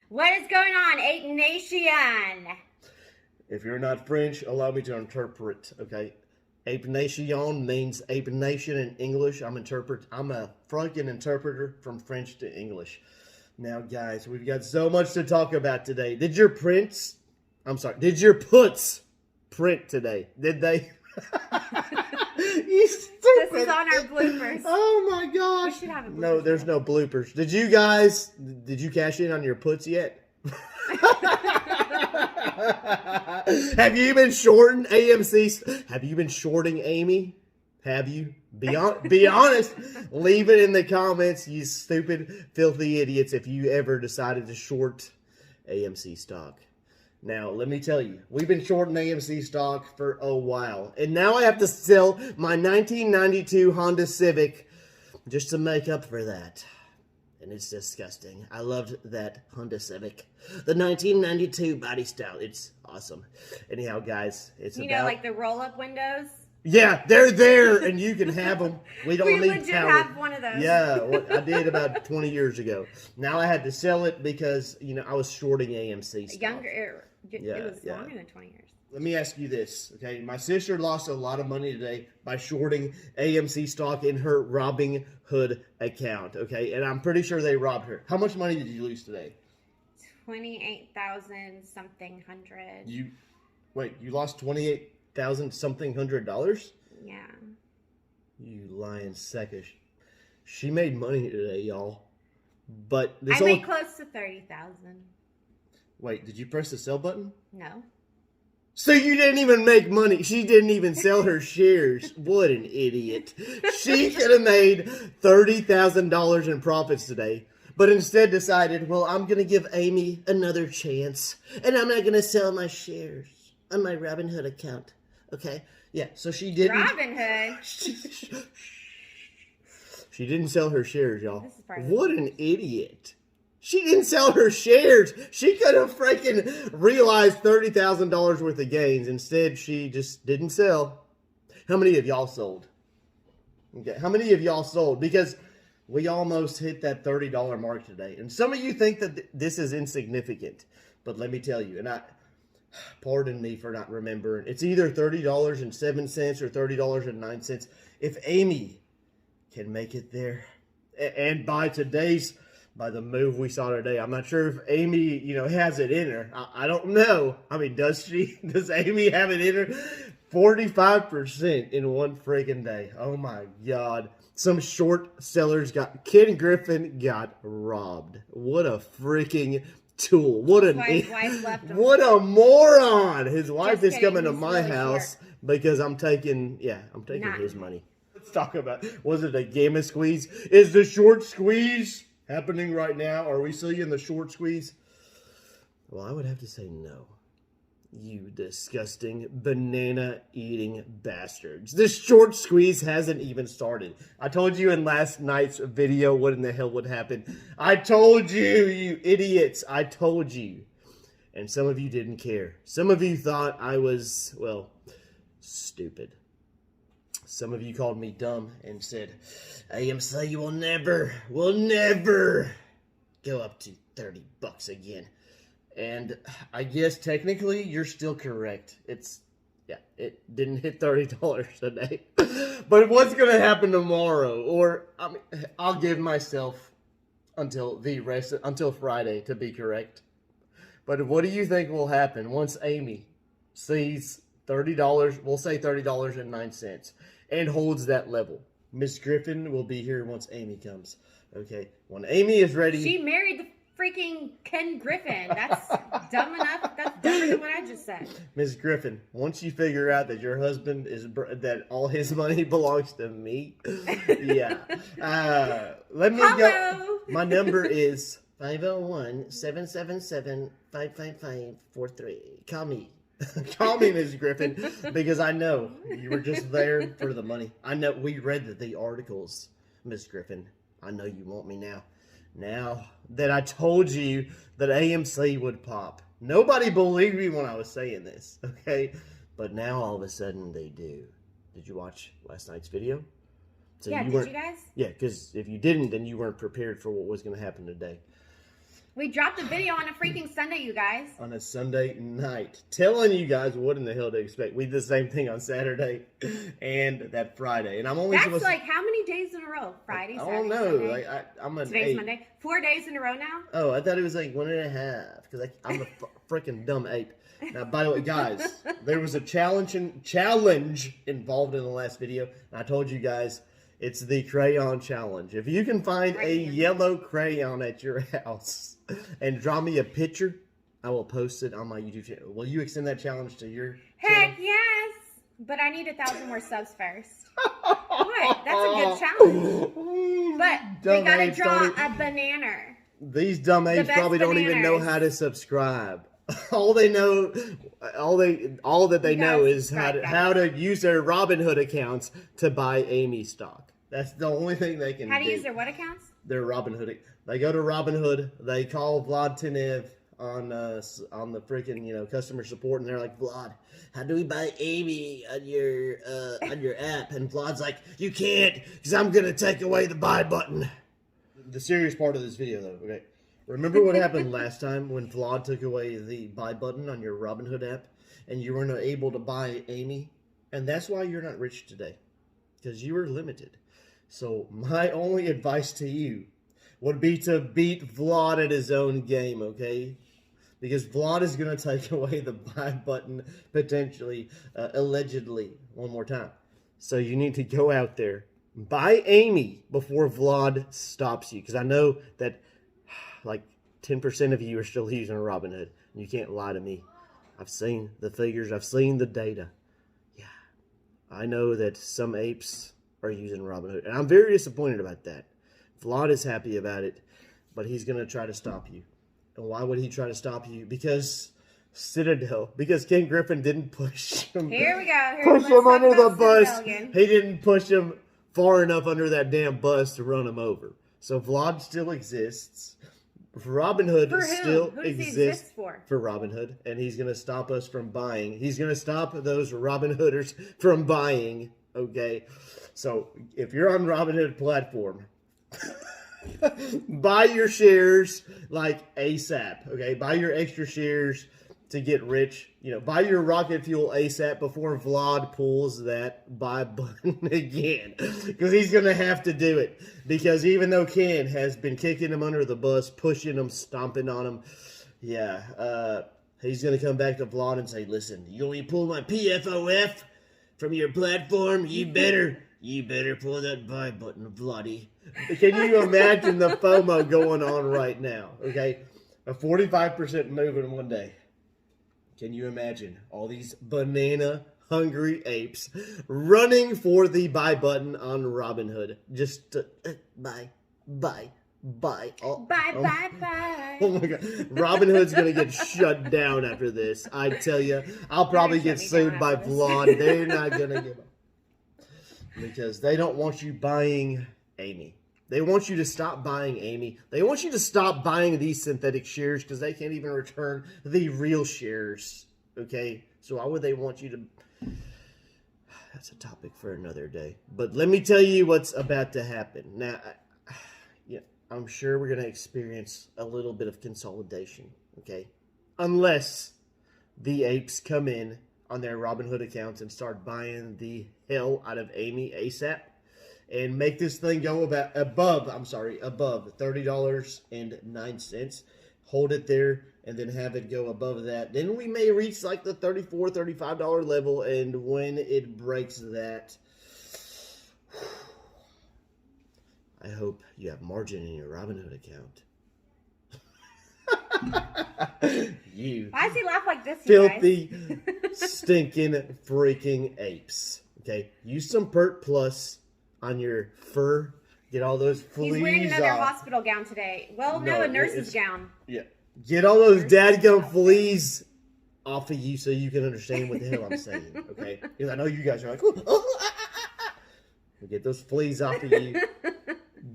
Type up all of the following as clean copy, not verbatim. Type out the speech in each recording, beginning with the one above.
What is going on, Ape Nation? If you're not French, allow me to interpret, okay? Ape Nation means Ape Nation in English. I'm a fucking interpreter from French to English. Now, guys, we've got so much to talk about today. Did your puts print today? Did they? You stupid. This is on our bloopers. Oh my gosh. We should have a bloopers. No, there's no bloopers. Did you cash in on your puts yet? Have you been shorting AMC? Have you been shorting Amy? Have you? Be honest. Leave it in the comments, you stupid, filthy idiots, if you ever decided to short AMC stock. Now, let me tell you, we've been shorting AMC stock for a while. And now I have to sell my 1992 Honda Civic just to make up for that. And it's disgusting. I loved that Honda Civic. The 1992 body style. It's awesome. Anyhow, guys, it's you know, like the roll-up windows? Yeah, they're there, and you can have them. We don't need legit power. have one of those. Yeah, I did about 20 years ago. Now I had to sell it because, I was shorting AMC stock. It was longer than 20 years. Let me ask you this, okay? My sister lost a lot of money today by shorting AMC stock in her Robinhood account, okay? And I'm pretty sure they robbed her. How much money did you lose today? 28,000 something hundred. You lost $28,000 something $100? Yeah. You lying suckish. She made money today, y'all. But I made close to 30,000. Wait, did you press the sell button? No. So you didn't even make money. She didn't even sell her shares. What an idiot. She could have made $30,000 in profits today, but instead decided, well, I'm going to give Amy another chance, and I'm not going to sell my shares on my Robinhood account. Okay? Yeah, so she didn't. Robinhood? She didn't sell her shares, y'all. This is part of What an idiot. She didn't sell her shares. She could have freaking realized $30,000 worth of gains. Instead, she just didn't sell. How many of y'all sold? Okay, how many of y'all sold? Because we almost hit that $30 mark today. And some of you think that this is insignificant. But let me tell you, and pardon me for not remembering. It's either $30.07 or $30.09. If Amy can make it there, and by the move we saw today, I'm not sure if Amy, has it in her. I don't know. I mean, does she? Does Amy have it in her? 45% in one freaking day. Oh my God. Some short sellers Ken Griffin got robbed. What a freaking tool. What a moron. His wife is coming to my house because I'm taking his money. Let's talk about, was it a game of squeeze? Is the short squeeze happening right now? Are we still in the short squeeze? Well, I would have to say no. You disgusting banana-eating bastards. This short squeeze hasn't even started. I told you in last night's video what in the hell would happen. I told you, you idiots. I told you. And some of you didn't care. Some of you thought I was, stupid. Some of you called me dumb and said, AMC will never go up to $30 again. And I guess technically you're still correct. It didn't hit $30 today. But what's going to happen tomorrow? I'll give myself until Friday to be correct. But what do you think will happen once Amy sees $30, we'll say $30.09, and holds that level? Miss Griffin will be here once Amy comes. Okay, when Amy is ready. She married the freaking Ken Griffin. That's dumb enough. That's dumber than what I just said. Miss Griffin, once you figure out that your husband that all his money belongs to me, yeah. Let me go. My number is 501-777-55543. Call me. Call me, Ms. Griffin, because I know you were just there for the money. I know we read the articles, Ms. Griffin. I know you want me now. Now that I told you that AMC would pop. Nobody believed me when I was saying this, okay? But now all of a sudden they do. Did you watch last night's video? So did you guys? Yeah, because if you didn't, then you weren't prepared for what was going to happen today. We dropped a video on a freaking Sunday, you guys. On a Sunday night, telling you guys what in the hell to expect. We did the same thing on Saturday and that Friday, and I'm only That's supposed like how many days in a row? Friday, I Saturday, don't know. Sunday. Like I'm an Today's 8. Monday. 4 days in a row now. Oh, I thought it was like 1.5 because I'm a freaking dumb ape. Now, by the way, guys, there was a challenge involved in the last video, and I told you guys it's the crayon challenge. If you can find a yellow crayon at your house and draw me a picture, I will post it on my YouTube channel. Will you extend that challenge to your Heck channel? yes! But I need 1,000 more subs first. What? That's a good challenge. But they gotta draw a banana. These dumb apes best probably don't even know bananas. how to subscribe. All they know, all that they know is how to use their Robinhood accounts to buy Amy stock. That's the only thing they can do. How to use their what accounts? Their Robinhood. They go to Robinhood. They call Vlad Tenev on the freaking customer support, and they're like, Vlad, how do we buy Amy on your app? And Vlad's like, you can't, because I'm gonna take away the buy button. The serious part of this video, though, okay. Remember what happened last time when Vlad took away the buy button on your Robinhood app and you weren't able to buy Amy? And that's why you're not rich today, because you were limited. So my only advice to you would be to beat Vlad at his own game, okay? Because Vlad is going to take away the buy button potentially, allegedly, one more time. So you need to go out there, buy Amy before Vlad stops you. Because I know that like 10% of you are still using Robinhood. You can't lie to me. I've seen the figures. I've seen the data. Yeah. I know that some apes are using Robinhood. And I'm very disappointed about that. Vlad is happy about it. But he's going to try to stop you. And why would he try to stop you? Because Citadel. Because Ken Griffin didn't push him. Here we go. Push him under the bus. Again. He didn't push him far enough under that damn bus to run him over. So Vlad still exists. Robinhood still exists for Robinhood, and he's going to stop us from buying. He's going to stop those Robinhooders from buying, okay? So if you're on Robinhood platform, buy your shares like ASAP, okay? Buy your extra shares to get rich. Buy your rocket fuel ASAP before Vlad pulls that buy button again. Because he's going to have to do it. Because even though Ken has been kicking him under the bus, pushing him, stomping on him, he's going to come back to Vlad and say, listen, you want me to pull my PFOF from your platform? You better pull that buy button, Vladdy. Can you imagine the FOMO going on right now? Okay, a 45% move in one day. Can you imagine all these banana-hungry apes running for the buy button on Robinhood? Just to, buy. Bye. Bye. Oh my God. Robinhood's going to get shut down after this. I tell you, I'll probably get sued by Vlad. They're not going to give up. Because they don't want you buying Amy. They want you to stop buying Amy. They want you to stop buying these synthetic shares because they can't even return the real shares. Okay? So why would they want you to... That's a topic for another day. But let me tell you what's about to happen. Now, I'm sure we're going to experience a little bit of consolidation. Okay? Unless the apes come in on their Robinhood accounts and start buying the hell out of Amy ASAP. And make this thing go above $30.09. Hold it there and then have it go above that. Then we may reach like the $34, $35 level. And when it breaks that, I hope you have margin in your Robinhood account. You why does he laugh like this, you filthy, guys? stinking, freaking apes. Okay, use some Pert Plus on your fur. Get all those fleas He's wearing another off. hospital gown today. Well, no, a nurse's gown. Yeah. Get all those dadgum fleas off of you so you can understand what the hell I'm saying. Okay? Because I know you guys are like, get those fleas off of you.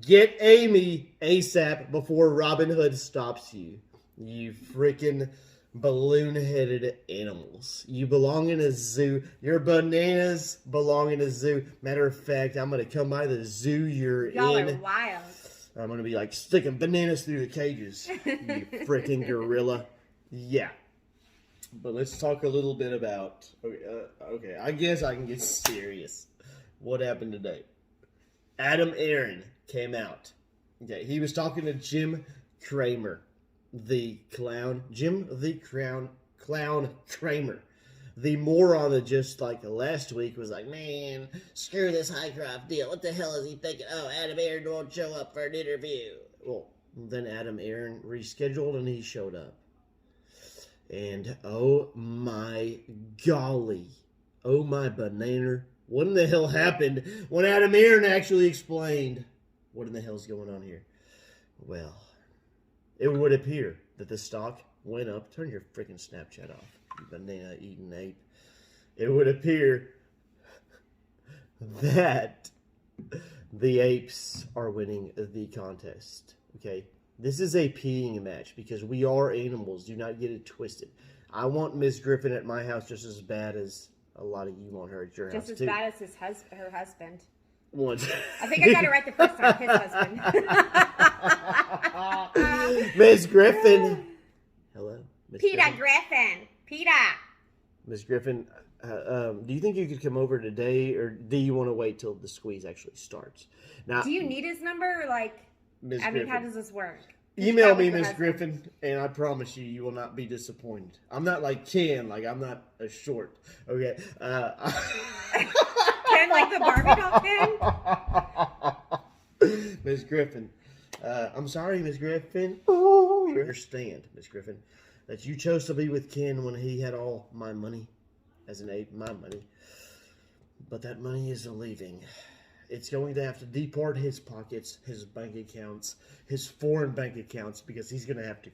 Get Amy ASAP before Robinhood stops you. You freaking balloon-headed animals. You belong in a zoo. Your bananas belong in a zoo. Matter of fact, I'm going to come by the zoo you're Y'all in. are wild. I'm going to be like sticking bananas through the cages, you freaking gorilla. Yeah. But let's talk a little bit about, okay, I guess I can get serious. What happened today? Adam Aaron came out. Okay, he was talking to Jim Cramer, the clown. Jim the clown Cramer. The moron that just like last week was like, man, screw this Hycroft deal. What the hell is he thinking? Oh, Adam Aaron won't show up for an interview. Well, then Adam Aaron rescheduled and he showed up. And oh my golly, oh my banana, what in the hell happened when Adam Aaron actually explained what in the hell's going on here? Well, it would appear that the stock went up. Turn your freaking Snapchat off, you banana eating ape. It would appear that the apes are winning the contest. Okay, this is a peeing match because we are animals. Do not get it twisted. I want Miss Griffin at my house just as bad as a lot of you want her at your house too. Just as bad as her husband. Once. I think I got it right the first time. His husband. Miss Griffin. Hello, Miss Peter Griffin. Griffin. Peter. Miss Griffin, do you think you could come over today, or do you want to wait till the squeeze actually starts? Now, do you need his number? Or like, Ms. I mean, Griffin, how does this work? email me, Miss Griffin, and I promise you, you will not be disappointed. I'm not like Ken, like I'm not a short. Okay. Ken, like the Barbie doll Ken? Miss Griffin, I'm sorry, Miss Griffin. Oh, you understand, Miss Griffin, that you chose to be with Ken when he had all my money, as an ape, my money. But that money is leaving. It's going to have to depart his pockets, his bank accounts, his foreign bank accounts, because he's going to have to